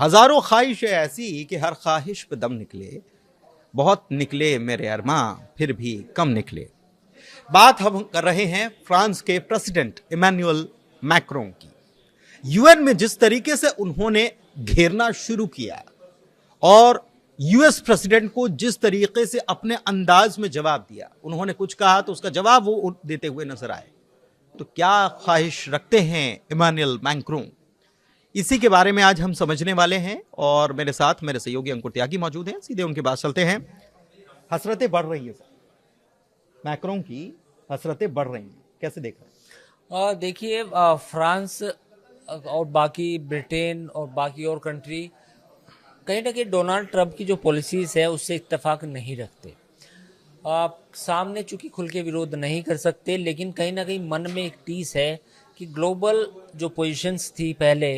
हजारों ख्वाहिश ऐसी कि हर ख्वाहिश पे दम निकले, बहुत निकले मेरे अरमां फिर भी कम निकले। बात हम कर रहे हैं फ्रांस के प्रेसिडेंट इमैनुअल मैक्रों की। यूएन में जिस तरीके से उन्होंने घेरना शुरू किया और यूएस प्रेसिडेंट को जिस तरीके से अपने अंदाज में जवाब दिया, उन्होंने कुछ कहा तो उसका जवाब वो देते हुए नजर आए। तो क्या ख्वाहिश रखते हैं इमैनुअल मैक्रों, इसी के बारे में आज हम समझने वाले हैं। और मेरे साथ मेरे सहयोगी अंकुर त्यागी मौजूद हैं। सीधे उनके पास चलते हैं। हसरतें बढ़ रही है सर, मैक्रों की हसरतें बढ़ रही हैं, कैसे देख रहे हैं? देखिए, फ्रांस और बाकी ब्रिटेन और बाकी और कंट्री कहीं ना कहीं डोनाल्ड ट्रंप की जो पॉलिसीज है उससे इत्तेफाक नहीं रखते। सामने चूंकि खुल के विरोध नहीं कर सकते, लेकिन कहीं ना कहीं मन में एक टीस है कि ग्लोबल जो पोजीशंस थी पहले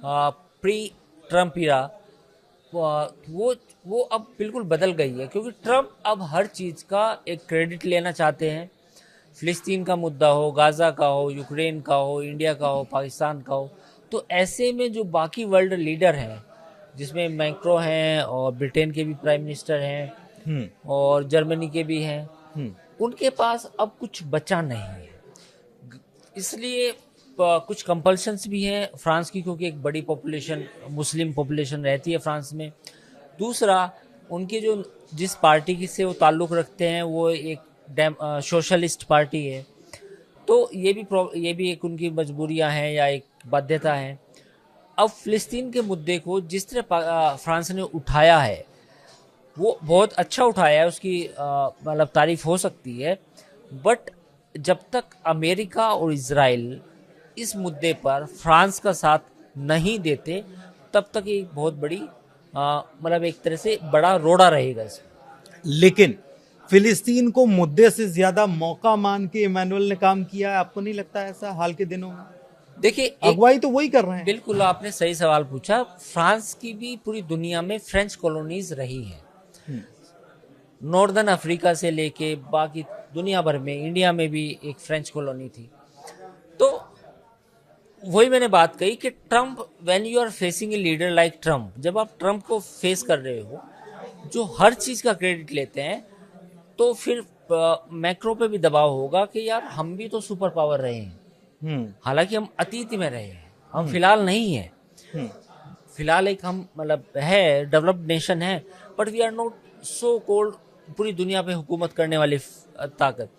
प्री ट्रंप इरा, वो अब बिल्कुल बदल गई है, क्योंकि ट्रंप अब हर चीज़ का एक क्रेडिट लेना चाहते हैं। फ़िलिस्तीन का मुद्दा हो, गाज़ा का हो, यूक्रेन का हो, इंडिया का हो, पाकिस्तान का हो, तो ऐसे में जो बाकी वर्ल्ड लीडर हैं, जिसमें मैक्रो हैं और ब्रिटेन के भी प्राइम मिनिस्टर हैं और जर्मनी के भी हैं, उनके पास अब कुछ बचा नहीं है। इसलिए कुछ कंपल्शंस भी हैं फ्रांस की, क्योंकि एक बड़ी पॉपुलेशन, मुस्लिम पॉपुलेशन रहती है फ्रांस में। दूसरा, उनके जो जिस पार्टी की से वो ताल्लुक़ रखते हैं वो एक सोशलिस्ट पार्टी है, तो ये भी एक उनकी मजबूरियां हैं या एक बाध्यता है। अब फ़िलिस्तीन के मुद्दे को जिस तरह फ्रांस ने उठाया है वो बहुत अच्छा उठाया है, उसकी मतलब तारीफ हो सकती है। बट जब तक अमेरिका और इजराइल इस मुद्दे पर फ्रांस का साथ नहीं देते, तब तक ये बहुत बड़ी मतलब एक तरह से बड़ा रोड़ा रहेगा इसमें। लेकिन फिलिस्तीन को मुद्दे से ज्यादा मौका मान के इमैनुअल ने काम किया है, आपको नहीं लगता ऐसा हाल के दिनों में? देखिए, अगुवाई तो वही कर रहे हैं। बिल्कुल आपने सही सवाल पूछा। फ्रांस की भी पूरी दुनिया में फ्रेंच कॉलोनीज रही हैं, नॉर्दर्न अफ्रीका से लेके बाकी दुनिया भर में, इंडिया में भी एक फ्रेंच कॉलोनी थी। तो वही मैंने बात कही कि Trump, when you are facing a leader like Trump, जब आप ट्रंप को फेस कर रहे हो जो हर चीज़ का क्रेडिट लेते हैं, तो फिर मैक्रो पे भी दबाव होगा कि यार हम भी तो सुपर पावर रहे हैं, हालांकि हम अतीत में रहे हैं, हम फिलहाल नहीं है। फिलहाल एक हम मतलब है डेवलप्ड नेशन है, but we are not so cold पूरी दुनिया पे हुकूमत करने वाली ताकत।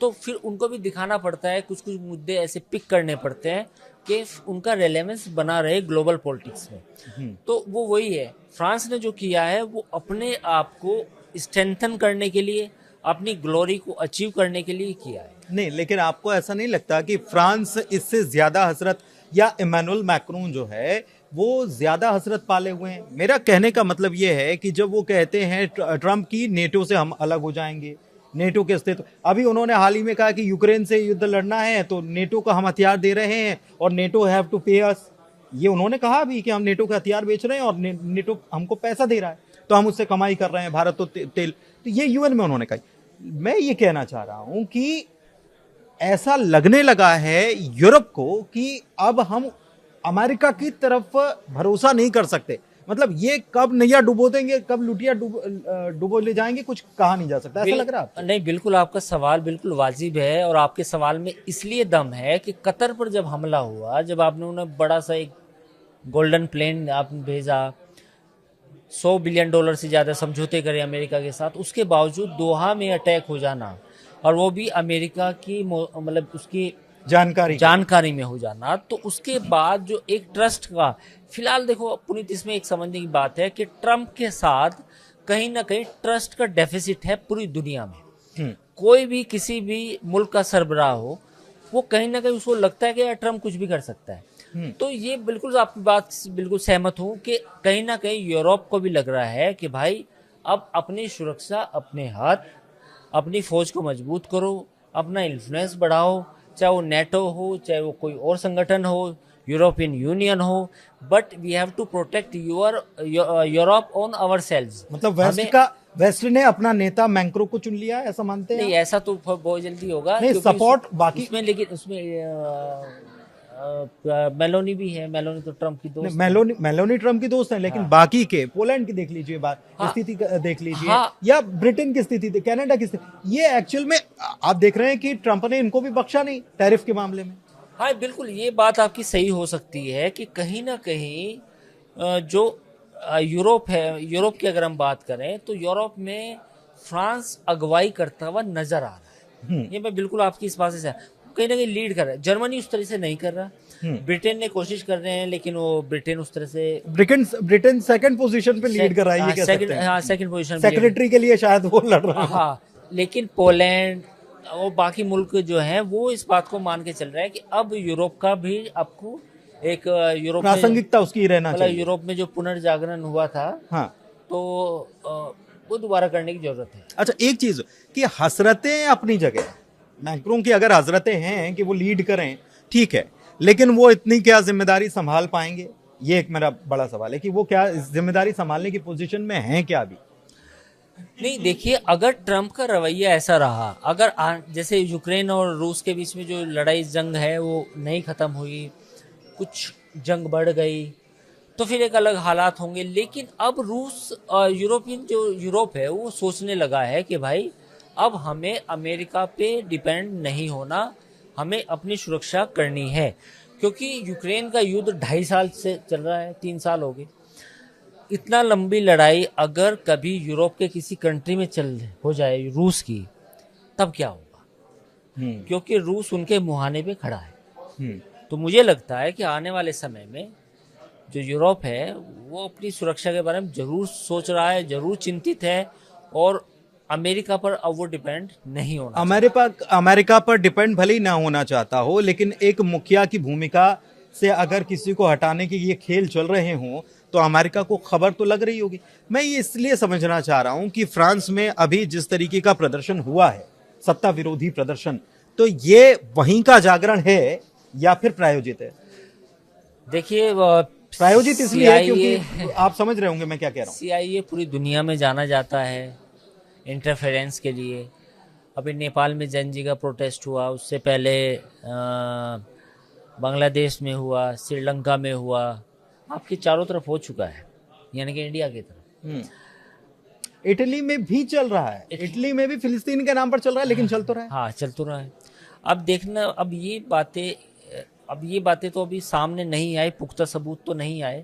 तो फिर उनको भी दिखाना पड़ता है, कुछ कुछ मुद्दे ऐसे पिक करने पड़ते हैं कि उनका रेलेवेंस बना रहे ग्लोबल पॉलिटिक्स में। तो वो वही है, फ्रांस ने जो किया है वो अपने आप को स्ट्रेंथन करने के लिए, अपनी ग्लोरी को अचीव करने के लिए किया है। नहीं, लेकिन आपको ऐसा नहीं लगता कि फ्रांस इससे ज्यादा हसरत, या इमैनुअल मैक्रों जो है वो ज्यादा हसरत पाले हुए हैं? मेरा कहने का मतलब ये है कि जब वो कहते हैं ट्रंप की नेटो से हम अलग हो जाएंगे, नेटो के अस्तित्व, अभी उन्होंने हाल ही में कहा कि यूक्रेन से युद्ध लड़ना है तो नेटो को हम हथियार दे रहे हैं और नेटो हैव टू पे अस। ये उन्होंने कहा भी कि हम नेटो के हथियार बेच रहे हैं और नेटो हमको पैसा दे रहा है, तो हम उससे कमाई कर रहे हैं, भारत तो तेल। तो ये यूएन में उन्होंने कहा। मैं ये कहना चाह रहा हूं कि ऐसा लगने लगा है यूरोप को कि अब हम अमेरिका की तरफ भरोसा नहीं कर सकते। मतलब ये कब नैया डुबो देंगे, कब लुटिया डुबो ले जाएंगे, कुछ कहा नहीं जा सकता। ऐसा लग रहा है? नहीं, बिल्कुल आपका सवाल बिल्कुल वाजिब है, और आपके सवाल में इसलिए दम है कि कतर पर जब हमला हुआ, जब आपने उन्हें बड़ा सा एक गोल्डन प्लेन आपने भेजा, $100 बिलियन से ज़्यादा समझौते करे अमेरिका के साथ, उसके बावजूद दोहा में अटैक हो जाना, और वो भी अमेरिका की मतलब उसकी जानकारी में हो जाना, तो उसके बाद जो एक ट्रस्ट का, फिलहाल देखो पुनीत, इसमें एक समझने की बात है कि ट्रंप के साथ कहीं ना कहीं ट्रस्ट का डेफिसिट है पूरी दुनिया में। कोई भी किसी भी मुल्क का सरबराह हो, वो कहीं ना कहीं उसको लगता है कि यार ट्रंप कुछ भी कर सकता है। तो ये बिल्कुल आपकी बात से बिल्कुल सहमत हूँ कि कहीं ना कहीं यूरोप को भी लग रहा है कि भाई अब अपनी सुरक्षा अपने हाथ, अपनी फौज को मजबूत करो, अपना इन्फ्लुएंस बढ़ाओ, चाहे वो नेटो हो, चाहे वो कोई और संगठन हो, यूरोपियन यूनियन हो, but we have to protect Europe on our selves. मतलब वेस्ट ने अपना नेता मैक्रों को चुन लिया, ऐसा मानते हैं? नहीं, ऐसा तो बहुत जल्दी होगा, नहीं, सपोर्ट बाकी उसमें, लेकिन उसमें मेलोनी भी है, मेलोनी तो ट्रम्प की दोस्त है। मेलोनी ट्रम्प की दोस्त है, लेकिन बाकी के पोलैंड की देख लीजिए बात, स्थिति देख लीजिए, या ब्रिटेन की स्थिति, कनाडा की स्थिति, ये एक्चुअल में आप देख रहे हैं कि ट्रम्प ने इनको भी बख्शा नहीं टैरिफ के मामले में। हाँ बिल्कुल, ये बात आपकी सही हो सकती है कि कहीं ना कहीं जो यूरोप है, यूरोप की अगर हम बात करें तो यूरोप में फ्रांस अगुवाई करता हुआ नजर आ रहा है। ये मैं बिल्कुल आपकी इस बात से कहीं ना कहीं लीड कर रहा है। जर्मनी उस तरह से नहीं कर रहा, ब्रिटेन ने कोशिश कर रहे हैं, लेकिन वो ब्रिटेन उस तरह से, ब्रिटेन सेकंड पोजीशन पे लीड कर रहा है, ये कह सकते हैं। हाँ सेकंड पोजीशन, सेक्रेटरी के लिए शायद वो लड़ रहा है। हाँ, लेकिन पोलैंड और बाकी मुल्क जो हैं वो इस बात को मान के चल रहे हैं कि अब यूरोप का भी आपको एक यूरोप में प्रासंगिकता उसकी रहना मतलब चाहिए। यूरोप में जो पुनर्जागरण हुआ था, हाँ, तो वो दोबारा करने की जरूरत है। अच्छा एक चीज कि हसरतें अपनी जगह, मैक्रों की अगर हसरतें हैं कि वो लीड करें, ठीक है, लेकिन वो इतनी क्या जिम्मेदारी संभाल पाएंगे, ये एक मेरा बड़ा सवाल है कि वो क्या जिम्मेदारी संभालने की पोजीशन में हैं क्या अभी। नहीं देखिए, अगर ट्रम्प का रवैया ऐसा रहा, अगर जैसे यूक्रेन और रूस के बीच में जो लड़ाई जंग है वो नहीं ख़त्म हुई, कुछ जंग बढ़ गई, तो फिर एक अलग हालात होंगे। लेकिन अब रूस यूरोपियन जो यूरोप है वो सोचने लगा है कि भाई अब हमें अमेरिका पे डिपेंड नहीं होना, हमें अपनी सुरक्षा करनी है। क्योंकि यूक्रेन का युद्ध 2.5 साल से चल रहा है, 3 साल हो गए। इतना लंबी लड़ाई अगर कभी यूरोप के किसी कंट्री में हो जाए रूस की, तब क्या होगा? क्योंकि रूस उनके मुहाने पे खड़ा है। तो मुझे लगता है कि आने वाले समय में जो यूरोप है वो अपनी सुरक्षा के बारे में जरूर सोच रहा है, जरूर चिंतित है, और अमेरिका पर अब वो डिपेंड नहीं होना। अमेरिका पर डिपेंड भले ही ना होना चाहता हो, लेकिन एक मुखिया की भूमिका से अगर किसी को हटाने के ये खेल चल रहे हों तो अमेरिका को खबर तो लग रही होगी। मैं ये इसलिए समझना चाह रहा हूं कि फ्रांस में अभी जिस तरीके का प्रदर्शन हुआ है, सत्ता विरोधी प्रदर्शन, तो ये वहीं का जागरण है या फिर प्रायोजित है? देखिए, प्रायोजित इसलिए है क्योंकि आप समझ रहे होंगे मैं क्या कह रहा हूँ। CIA पूरी दुनिया में जाना जाता है इंटरफेरेंस के लिए। अभी नेपाल में जैनजी का प्रोटेस्ट हुआ, उससे पहले बांग्लादेश में हुआ, श्रीलंका में हुआ, आपके चारों तरफ हो चुका है, यानी कि इंडिया की तरफ। इटली में भी चल रहा है, इटली में भी फिलिस्तीन के नाम पर चल रहा है, लेकिन चल तो रहा है। हाँ चल तो रहा है। अब देखना, अब ये बातें तो अभी सामने नहीं आई, पुख्ता सबूत तो नहीं आए,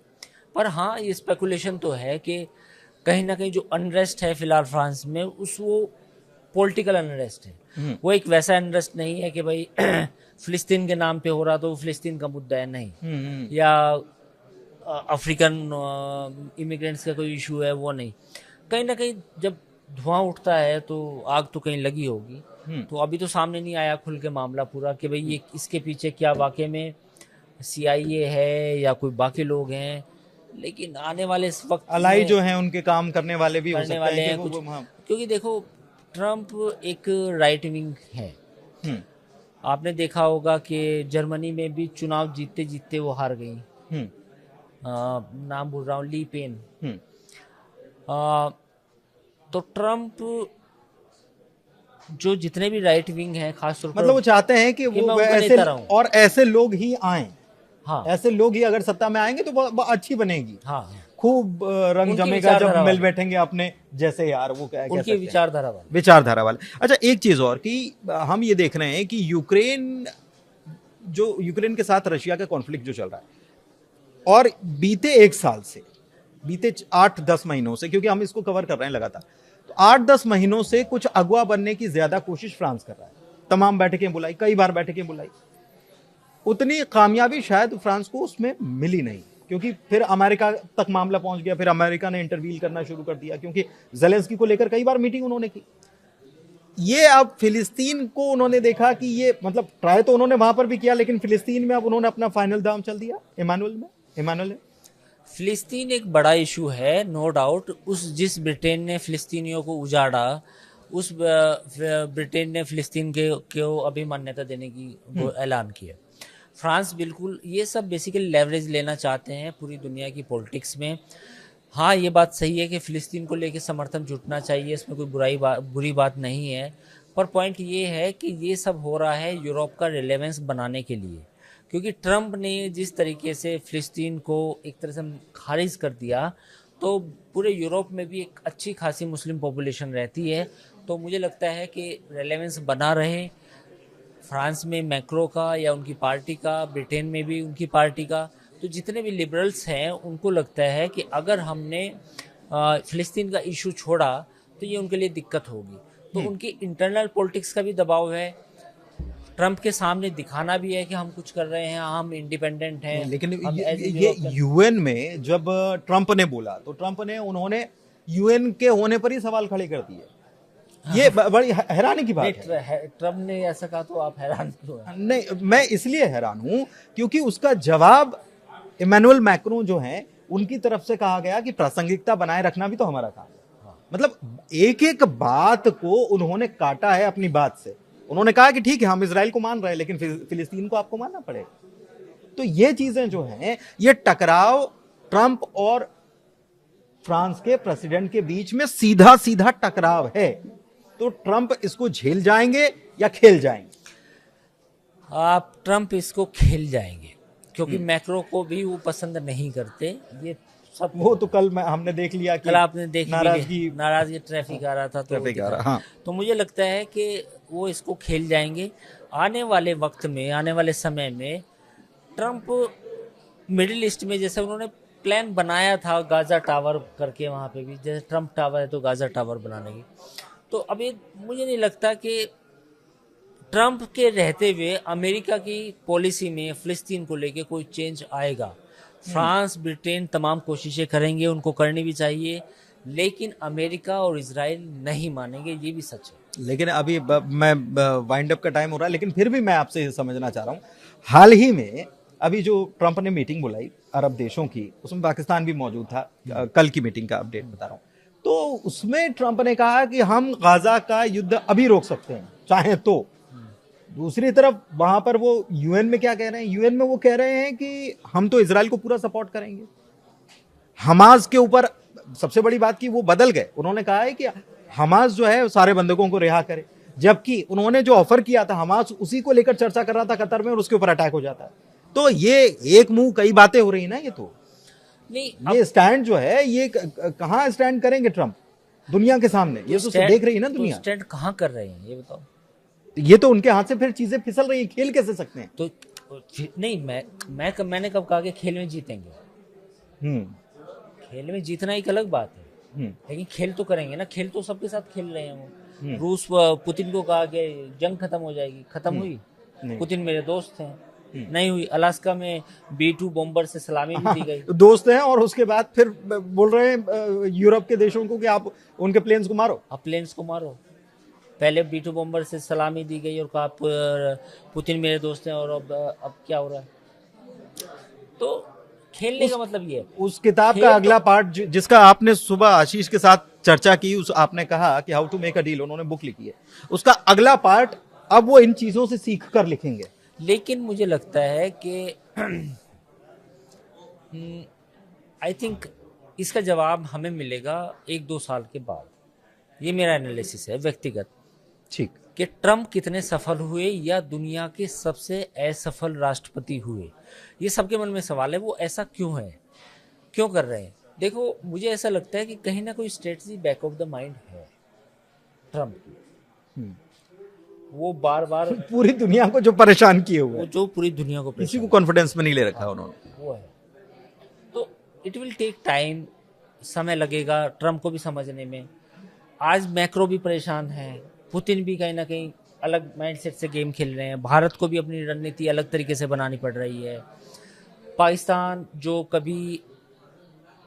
पर हाँ ये स्पेकुलेशन तो है कि कहीं ना कहीं जो अनरेस्ट है फिलहाल फ्रांस में, वो पॉलिटिकल अनरेस्ट है। वो एक वैसा अनरेस्ट नहीं है कि भाई फिलिस्तीन के नाम पे हो रहा तो वो फिलिस्तीन का मुद्दा है, नहीं, या अफ्रीकन इमिग्रेंट्स का कोई इशू है, वो नहीं। कहीं ना कहीं जब धुआं उठता है तो आग तो कहीं लगी होगी। तो अभी तो सामने नहीं आया खुल के मामला पूरा कि भाई ये इसके पीछे क्या वाकई में CIA है या कोई बाकी लोग हैं, लेकिन आने वाले इस वक्त अलाई जो हैं उनके काम करने वाले भी हो सकते वाले हैं हैं कुछ। क्योंकि देखो, ट्रम्प एक राइट विंग है। आपने देखा होगा कि जर्मनी में भी चुनाव जीतते जीतते वो हार गई। नाम भूल रहा हूँ, ली पेन। तो ट्रम्प जो जितने भी राइट विंग हैं, खासतौर पर मतलब वो चाहते हैं कि वो ऐसे और ऐसे लोग ही आए। हाँ, ऐसे लोग ही अगर सत्ता में आएंगे तो बहुत अच्छी बनेगी। हाँ, खूब रंग जमेगा जब मिल बैठेंगे अपने जैसे, यार वो क्या उनकी विचारधारा वाले। अच्छा एक चीज और कि हम ये देख रहे हैं कि यूक्रेन के साथ रशिया का कॉन्फ्लिक्ट जो चल रहा है, और बीते 1 साल से, बीते 8-10 महीनों से, क्योंकि हम इसको कवर कर रहे हैं लगातार, तो 8-10 महीनों से कुछ अगवा बनने की ज्यादा कोशिश फ्रांस कर रहा है। तमाम बैठकें बुलाई, कई बार बैठकें बुलाई, उतनी कामयाबी शायद फ्रांस को उसमें मिली नहीं, क्योंकि फिर अमेरिका तक मामला पहुंच गया, फिर अमेरिका ने इंटरवील करना शुरू कर दिया, क्योंकि ज़ेलेंस्की को लेकर कई बार मीटिंग उन्होंने की। ये अब फिलिस्तीन को उन्होंने देखा कि ये मतलब ट्राई तो उन्होंने वहां पर भी किया, लेकिन फिलिस्तीन में अब उन्होंने अपना फाइनल दाम चल दिया इमानुएल ने। फिलिस्तीन एक बड़ा इशू है, नो डाउट। जिस ब्रिटेन ने फिलिस्तीनियों को उजाड़ा, उस ब्रिटेन ने फिलिस्तीन को अभी मान्यता देने की ऐलान किया। फ्रांस बिल्कुल ये सब बेसिकली लेवरेज लेना चाहते हैं पूरी दुनिया की पॉलिटिक्स में। हाँ ये बात सही है कि फ़िलिस्तीन को लेकर समर्थन जुटना चाहिए, इसमें कोई बुरी बात नहीं है, पर पॉइंट ये है कि ये सब हो रहा है यूरोप का रिलेवेंस बनाने के लिए, क्योंकि ट्रंप ने जिस तरीके से फिलिस्तीन को एक तरह से खारिज कर दिया, तो पूरे यूरोप में भी एक अच्छी खासी मुस्लिम पॉपुलेशन रहती है, तो मुझे लगता है कि रेलेवेंस बना रहे फ्रांस में मैक्रो का या उनकी पार्टी का, ब्रिटेन में भी उनकी पार्टी का। तो जितने भी लिबरल्स हैं उनको लगता है कि अगर हमने फ़िलिस्तीन का इशू छोड़ा तो ये उनके लिए दिक्कत होगी, तो उनकी इंटरनल पॉलिटिक्स का भी दबाव है, ट्रंप के सामने दिखाना भी है कि हम कुछ कर रहे हैं, हम इंडिपेंडेंट हैं। लेकिन हम as a ये European- यूएन में जब ट्रंप ने बोला तो ट्रंप ने उन्होंने यूएन के होने पर ही सवाल खड़े कर दिए। ये बड़ी हैरानी की बात है। ट्रंप ने ऐसा कहा तो आप हैरान क्यों हैं? नहीं, मैं इसलिए हैरान हूं क्योंकि उसका जवाब इमैनुअल मैक्रों जो हैं उनकी तरफ से कहा गया कि प्रासंगिकता बनाए रखना भी तो हमारा काम है। मतलब एक एक बात को उन्होंने काटा है अपनी बात से। उन्होंने कहा कि ठीक है, हम इजराइल को मान रहे हैं लेकिन फिलिस्तीन को आपको मानना पड़ेगा। तो ये चीजें जो हैं, ये टकराव ट्रंप और फ्रांस के प्रेसिडेंट के बीच में सीधा सीधा टकराव है। तो ट्रंप इसको झेल जाएंगे या खेल जाएंगे? आप ट्रंप इसको खेल जाएंगे, क्योंकि मैक्रो को भी वो पसंद नहीं करते। ये सब वो तो कल हमने देख लिया कि कल आपने देख नाराजगी ट्रैफिक आ रहा था, तो ट्रैफिक आ रहा, हाँ। तो मुझे लगता है कि वो इसको खेल जाएंगे। आने वाले वक्त में, आने वाले समय में ट्रंप मिडिल ईस्ट में, जैसे उन्होंने प्लान बनाया था गाजा टावर करके, वहाँ पे भी जैसे ट्रंप टावर है तो गाजा टावर बनाने की, तो अभी मुझे नहीं लगता कि ट्रंप के रहते हुए अमेरिका की पॉलिसी में फ़िलिस्तीन को लेके कोई चेंज आएगा। फ्रांस, ब्रिटेन तमाम कोशिशें करेंगे, उनको करनी भी चाहिए, लेकिन अमेरिका और इजराइल नहीं मानेंगे, ये भी सच है। लेकिन अभी मैं वाइंड अप का टाइम हो रहा है, लेकिन फिर भी मैं आपसे ये समझना चाह रहा हूँ, हाल ही में अभी जो ट्रंप ने मीटिंग बुलाई अरब देशों की, उसमें पाकिस्तान भी मौजूद था। कल की मीटिंग का अपडेट बता रहा हूँ। तो उसमें ट्रंप ने कहा कि हम गाजा का युद्ध अभी रोक सकते हैं चाहे तो। दूसरी तरफ वहां पर वो यूएन में क्या कह रहे हैं? यूएन में वो कह रहे हैं कि हम तो इजराइल को पूरा सपोर्ट करेंगे। हमास के ऊपर सबसे बड़ी बात की वो बदल गए, उन्होंने कहा है कि हमास जो है सारे बंधकों को रिहा करे, जबकि उन्होंने जो ऑफर किया था हमास उसी को लेकर चर्चा कर रहा था कतर में, और उसके ऊपर अटैक हो जाता है। तो ये एक मुंह कई बातें हो रही ना। ये तो नहीं, ये स्टैंड जो है ये कहाँ स्टैंड करेंगे ट्रंप दुनिया के सामने? ये तो देख रही है ना दुनिया। स्टैंड कहाँ कर रहे हैं ये बताओ। ये तो उनके हाथ से फिर चीजें फिसल रही हैं, खेल कैसे सकते हैं? तो नहीं, मैंने कब कहा कि खेल में जीतेंगे? खेल में जीतना एक अलग बात है, लेकिन खेल तो करेंगे ना। खेल तो सबके साथ खेल रहे हैं वो। रूस पुतिन को कहा कि जंग खत्म हो जाएगी, खत्म हुई? पुतिन मेरे दोस्त हैं, नहीं हुई। अलास्का में B-2 बॉम्बर से सलामी भी दी गई। दोस्त हैं, और उसके बाद फिर बोल रहे हैं यूरोप के देशों को कि आप उनके प्लेन्स को मारो। आप प्लेन्स को मारो। पहले B-2 बॉम्बर से सलामी दी गई और कहा पुतिन मेरे दोस्त हैं, और अब क्या हो रहा है? तो खेलने का मतलब ये है। उस किताब का अगला पार्ट जिसका आपने सुबह आशीष के साथ चर्चा की, उस आपने कहा कि how to make a deal, उन्होंने बुक लिखी है, उसका अगला पार्ट अब वो इन चीजों से सीख कर लिखेंगे। लेकिन मुझे लगता है कि आई थिंक इसका जवाब हमें मिलेगा 1-2 साल के बाद। ये मेरा एनालिसिस है व्यक्तिगत, ठीक, कि ट्रंप कितने सफल हुए या दुनिया के सबसे असफल राष्ट्रपति हुए। ये सबके मन में सवाल है, वो ऐसा क्यों है, क्यों कर रहे हैं? देखो, मुझे ऐसा लगता है कि कहीं ना कोई strategy back of the mind है ट्रंप की। वो बार बार पूरी दुनिया को जो परेशान किए हुए, वो जो पूरी दुनिया को किसी को कॉन्फिडेंस में नहीं ले रखा उन्होंने, वो है। तो इट विल टेक टाइम, समय लगेगा ट्रंप को भी समझने में। आज मैक्रो भी परेशान है, पुतिन भी कहीं ना कहीं अलग माइंडसेट से गेम खेल रहे हैं, भारत को भी अपनी रणनीति अलग तरीके से बनानी पड़ रही है। पाकिस्तान जो कभी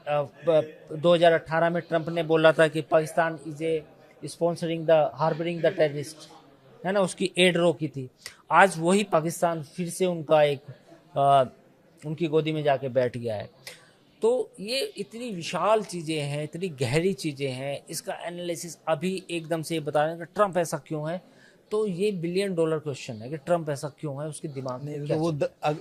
2018 में ट्रंप ने बोला था कि Pakistan is a sponsoring the harbouring the terrorist, है ना, उसकी एड रोकी थी। आज वही पाकिस्तान फिर से उनका उनकी गोदी में जाके बैठ गया है। तो ये इतनी विशाल चीज़ें हैं, इतनी गहरी चीज़ें हैं, इसका एनालिसिस अभी एकदम से बता रहे हैं कि ट्रंप ऐसा क्यों है, तो ये $1 बिलियन क्वेश्चन है कि ट्रंप ऐसा क्यों है, उसके दिमाग में क्या। तो वो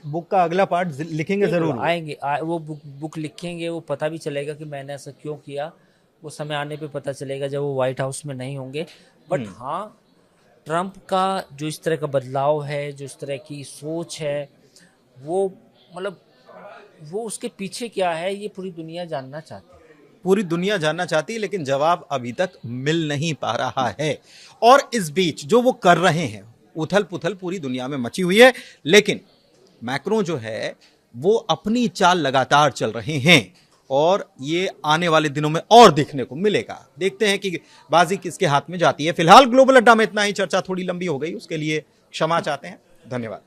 बुक का अगला पार्ट लिखेंगे जरूर, आएंगे वो बुक लिखेंगे, वो पता भी चलेगा कि मैंने ऐसा क्यों किया। वो समय आने पे पता चलेगा जब वो व्हाइट हाउस में नहीं होंगे। बट हाँ, ट्रंप का जो इस तरह का बदलाव है, जो इस तरह की सोच है, वो मतलब वो उसके पीछे क्या है ये पूरी दुनिया जानना चाहती है। पूरी दुनिया जानना चाहती है, लेकिन जवाब अभी तक मिल नहीं पा रहा है। और इस बीच जो वो कर रहे हैं, उथल पुथल पूरी दुनिया में मची हुई है, लेकिन मैक्रों जो है वो अपनी चाल लगातार चल रहे हैं और ये आने वाले दिनों में और देखने को मिलेगा। देखते हैं कि बाजी किसके हाथ में जाती है। फिलहाल ग्लोबल अड्डा में इतना ही। चर्चा थोड़ी लंबी हो गई, उसके लिए क्षमा चाहते हैं। धन्यवाद।